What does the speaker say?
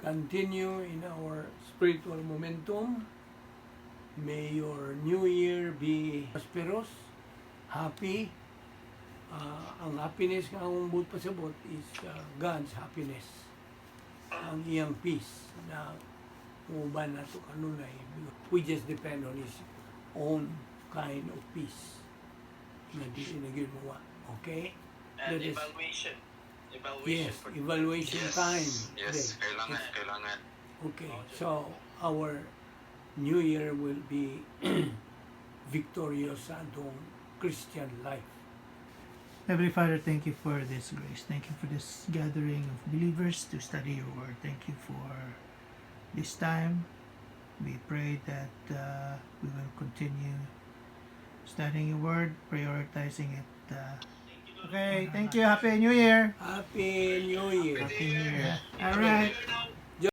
continue in our spiritual momentum. May your new year be prosperous, happy. Ang happiness nga akong buot pasabot is God's happiness. Ang iyang peace na uban na ito kanunay. We just depend on His own kind of peace. Na di mo. Okay? And That is- evaluation. Yes, For evaluation time. Yes, Okay. kailangan. Okay, so our new year will be victorious sa atong Christian life. Heavenly Father, thank you for this grace. Thank you for this gathering of believers to study your word. Thank you for this time. We pray that we will continue studying your word, prioritizing it. Okay, thank you. Happy New Year. Happy New Year! Happy New Year. All right.